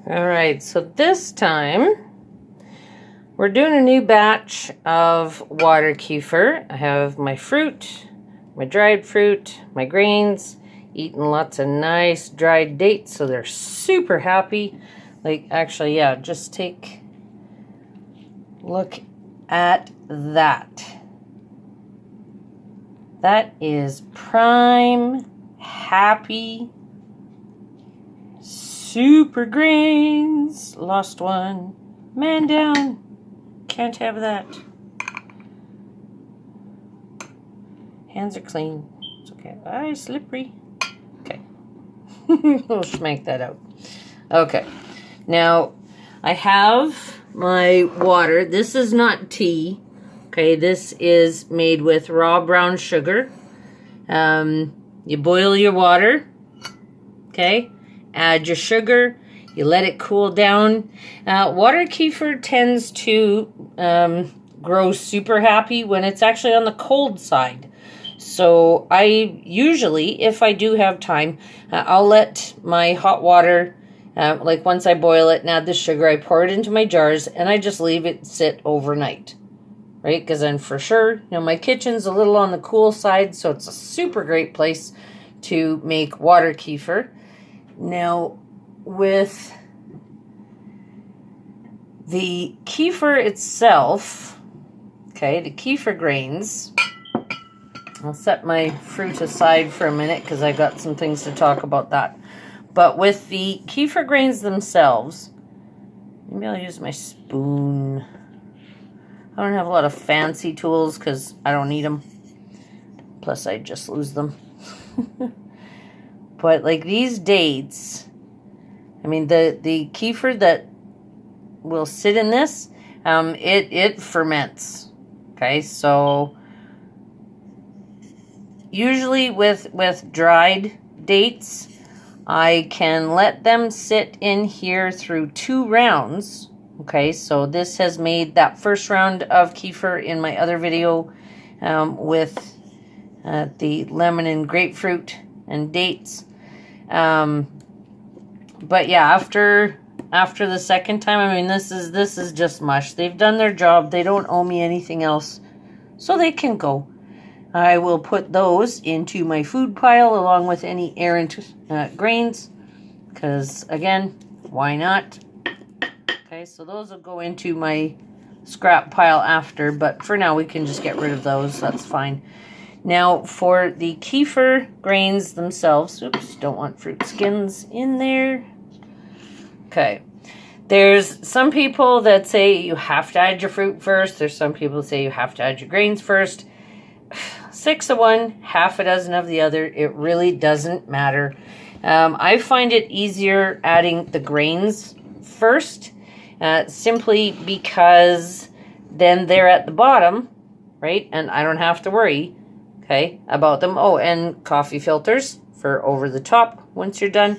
All right, so this time we're doing a new batch of water kefir. I have my fruit, my dried fruit, my grains, eating lots of nice dried dates, so they're super happy. Like, actually, yeah, just take a look at that. That is prime, happy, super grains. Lost one. Man down. Can't have that. Hands are clean. It's okay. Ay, slippery. Okay. We'll schmank that out. Okay. Now, I have my water. This is not tea. Okay, this is made with raw brown sugar. You boil your water. Okay. Add your sugar. You let it cool down. Water kefir tends to grow super happy when it's actually on the cold side. So I usually, if I do have time, I'll let my hot water, like once I boil it and add the sugar, I pour it into my jars and I just leave it sit overnight. Right? Because then for sure, my kitchen's a little on the cool side, so it's a super great place to make water kefir. Now, with the kefir itself, okay, the kefir grains, I'll set my fruit aside for a minute because I got some things to talk about that. But with the kefir grains themselves, maybe I'll use my spoon. I don't have a lot of fancy tools because I don't need them. Plus, I just lose them. But like these dates, I mean, the kefir that will sit in this, it ferments. Okay, so usually with dried dates, I can let them sit in here through 2 rounds. Okay, so this has made that first round of kefir in my other video with the lemon and grapefruit and dates. But yeah, after the second time, I mean, this is just mush. They've done their job. They don't owe me anything else, so they can go. I will put those into my food pile along with any errant grains, because again, why not? Okay, so those will go into my scrap pile after, but for now we can just get rid of those. That's fine. Now, for the kefir grains themselves, oops, don't want fruit skins in there. Okay, there's some people that say you have to add your fruit first. There's some people that say you have to add your grains first. 6 of one, half a dozen of the other. It really doesn't matter. I find it easier adding the grains first, simply because then they're at the bottom, right? And I don't have to worry, okay, about them. Oh, and coffee filters for over the top once you're done.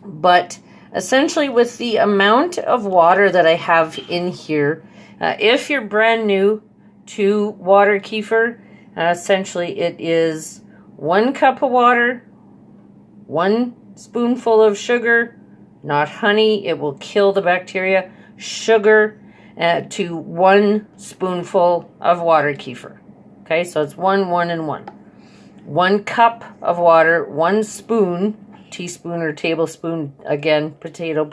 But essentially with the amount of water that I have in here, if you're brand new to water kefir, essentially it is 1 cup of water, 1 spoonful of sugar, not honey, it will kill the bacteria, sugar to 1 spoonful of water kefir. Okay, so it's 1, 1, and 1. 1 cup of water, 1 spoon, teaspoon or tablespoon, again, potato,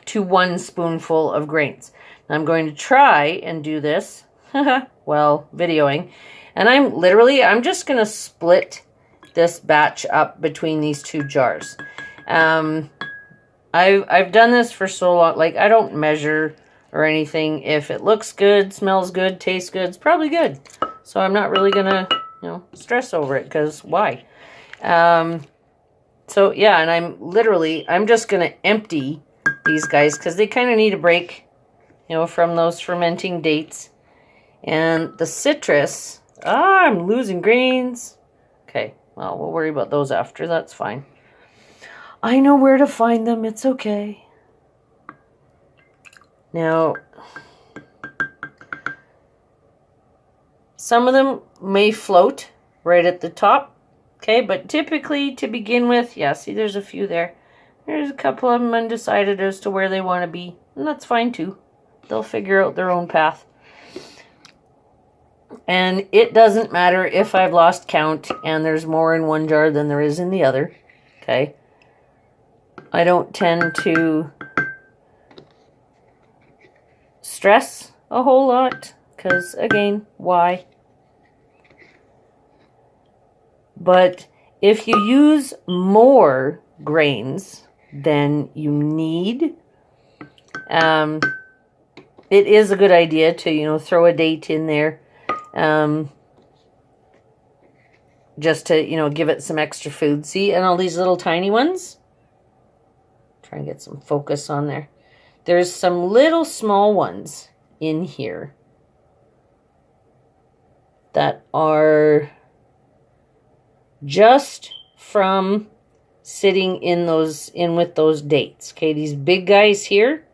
to 1 spoonful of grains. I'm going to try and do this while videoing. And I'm just going to split this batch up between these 2 jars. I've done this for so long, like I don't measure or anything. If it looks good, smells good, tastes good, it's probably good. So I'm not really going to, stress over it, because why? So yeah, and I'm just going to empty these guys because they kind of need a break, from those fermenting dates. And the citrus, I'm losing grains. Okay, well, we'll worry about those after. That's fine. I know where to find them. It's okay. Now, some of them may float right at the top. Okay, but typically to begin with, yeah, see there's a few there. There's a couple of them undecided as to where they want to be, and that's fine too. They'll figure out their own path. And it doesn't matter if I've lost count and there's more in one jar than there is in the other. Okay. I don't tend to stress a whole lot because, again, why? But if you use more grains than you need, it is a good idea to, throw a date in there. Just to, give it some extra food. See, and all these little tiny ones. Try and get some focus on there. There's some little small ones in here that are just from sitting in with those dates. Okay, these big guys here,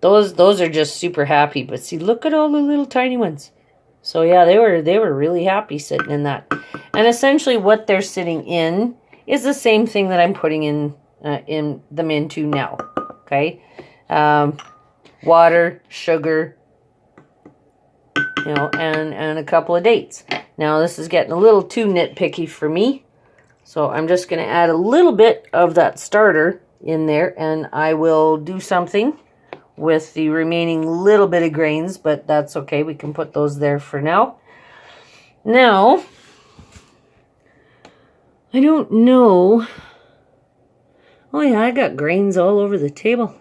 those are just super happy. But see, look at all the little tiny ones. So yeah, they were really happy sitting in that. And essentially what they're sitting in is the same thing that I'm putting in them into now. Okay, water, sugar, and a couple of dates. Now this is getting a little too nitpicky for me, so I'm just going to add a little bit of that starter in there, and I will do something with the remaining little bit of grains, but that's okay. We can put those there for now. Now, I don't know. Oh yeah, I got grains all over the table.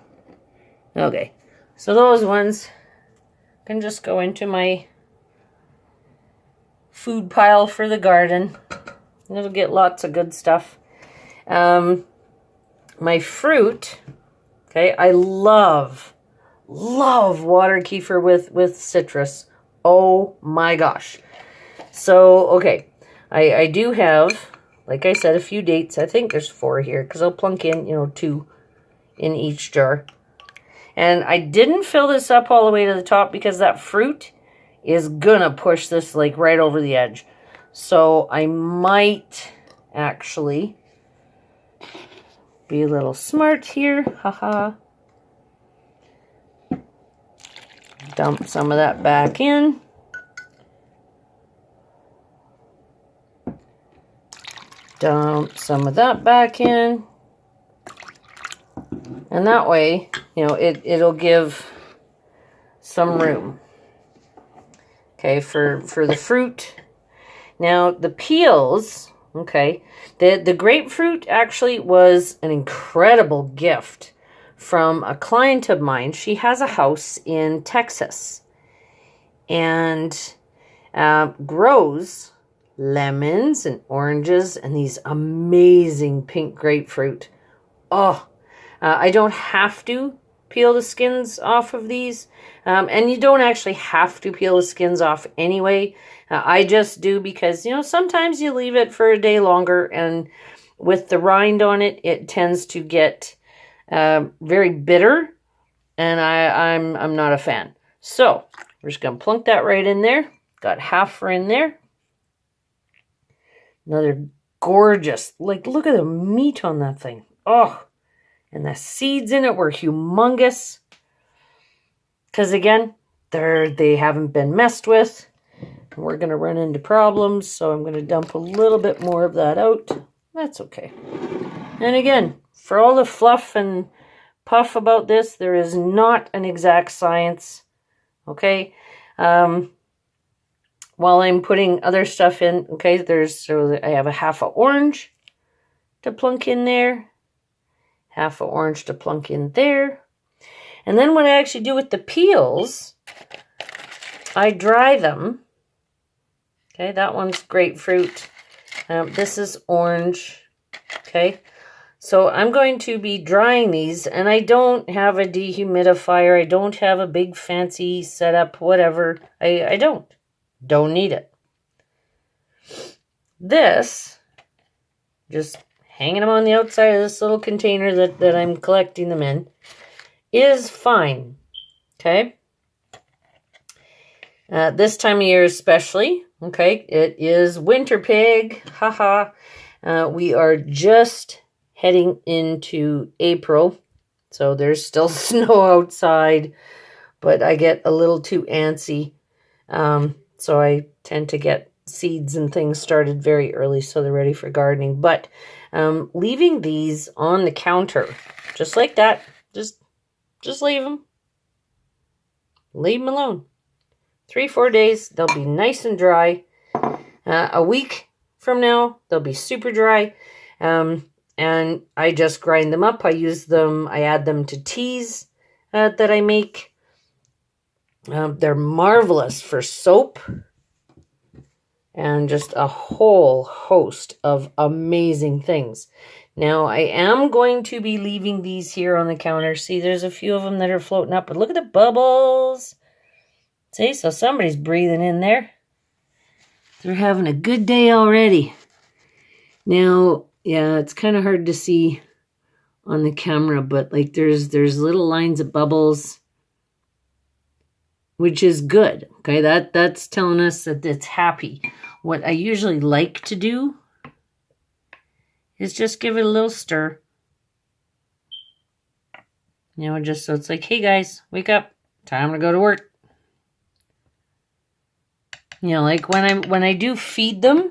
Okay, so those ones can just go into my food pile for the garden. It'll get lots of good stuff. My fruit, okay, I love water kefir with citrus. Oh my gosh. So, okay, I do have, like I said, a few dates. I think there's 4 here because I'll plunk in, 2 in each jar. And I didn't fill this up all the way to the top because that fruit is gonna push this like right over the edge. So I might actually be a little smart here. Haha. Dump some of that back in. Dump some of that back in. And that way, it'll give some room. Okay, for the fruit. Now, the peels, okay, the grapefruit actually was an incredible gift from a client of mine. She has a house in Texas and grows lemons and oranges and these amazing pink grapefruit. Oh, I don't have to peel the skins off of these. And you don't actually have to peel the skins off anyway. I just do because, sometimes you leave it for a day longer and with the rind on it, it tends to get very bitter and I'm not a fan. So we're just going to plunk that right in there. Got half in there. Another gorgeous, look at the meat on that thing. Oh, and the seeds in it were humongous. Because again, they haven't been messed with. We're going to run into problems, so I'm going to dump a little bit more of that out. That's okay. And again, for all the fluff and puff about this, there is not an exact science. Okay? While I'm putting other stuff in, okay, I have a half of orange to plunk in there. Half of orange to plunk in there. And then what I actually do with the peels, I dry them. Okay, that one's grapefruit. This is orange. Okay, so I'm going to be drying these, and I don't have a dehumidifier. I don't have a big fancy setup, whatever. I don't need it. This, just hanging them on the outside of this little container that I'm collecting them in, is fine. Okay? This time of year especially, Okay, it is winter pig. Haha. We are just heading into April, so there's still snow outside, but I get a little too antsy. So I tend to get seeds and things started very early so they're ready for gardening. But leaving these on the counter, just like that, just leave them. Leave them alone. 3-4 days, they'll be nice and dry. A week from now, they'll be super dry. And I just grind them up. I add them to teas that I make. They're marvelous for soap. And just a whole host of amazing things. Now, I am going to be leaving these here on the counter. See, there's a few of them that are floating up, but look at the bubbles. See, so somebody's breathing in there. They're having a good day already. Now, yeah, it's kind of hard to see on the camera, but like there's little lines of bubbles, which is good. Okay, that's telling us that it's happy. What I usually like to do is just give it a little stir. You know, just so it's like, hey guys, wake up. Time to go to work. You know, like when I do feed them,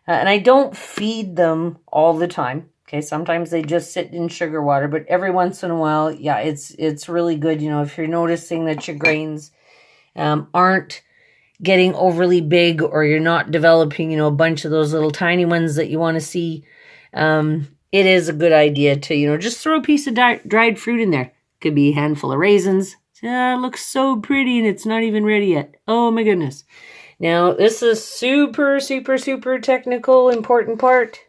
and I don't feed them all the time. Okay, sometimes they just sit in sugar water, but every once in a while, yeah, it's really good. You know, if you're noticing that your grains aren't getting overly big, or you're not developing, you know, a bunch of those little tiny ones that you want to see, it is a good idea to, you know, just throw a piece of dried fruit in there. Could be a handful of raisins. It looks so pretty and it's not even ready yet. Oh my goodness. Now, this is super, super, super technical, important part.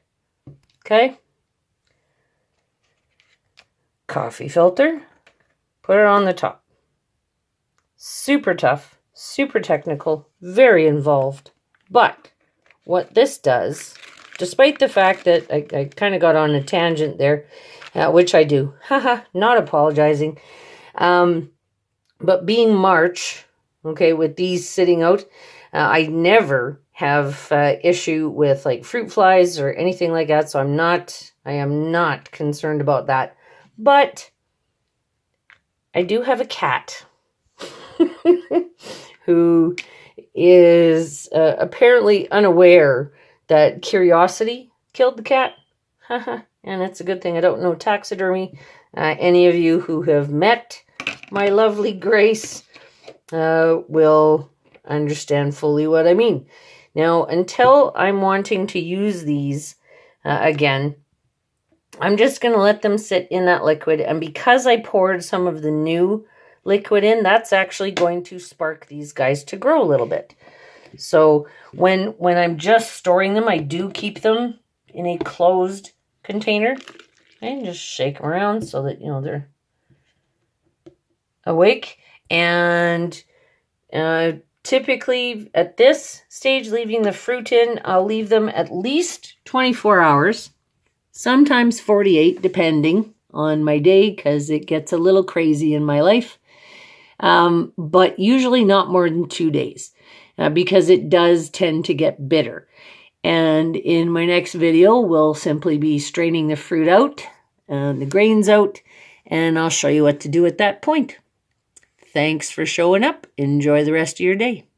Okay. Coffee filter. Put it on the top. Super tough, super technical, very involved. But what this does, despite the fact that I kind of got on a tangent there, which I do, haha, not apologizing. But being March, okay, with these sitting out, I never have issue with like fruit flies or anything like that, so I am not concerned about that. But I do have a cat who is apparently unaware that curiosity killed the cat. And it's a good thing I don't know taxidermy. Any of you who have met my lovely Grace will understand fully what I mean. Now, until I'm wanting to use these again, I'm just going to let them sit in that liquid. And because I poured some of the new liquid in, that's actually going to spark these guys to grow a little bit. So when I'm just storing them, I do keep them in a closed container and just shake them around so that, you know, they're awake. And typically at this stage, leaving the fruit in, I'll leave them at least 24 hours, sometimes 48, depending on my day, because it gets a little crazy in my life. But usually not more than 2 days, because it does tend to get bitter. And in my next video, we'll simply be straining the fruit out, the grains out, and I'll show you what to do at that point. Thanks for showing up. Enjoy the rest of your day.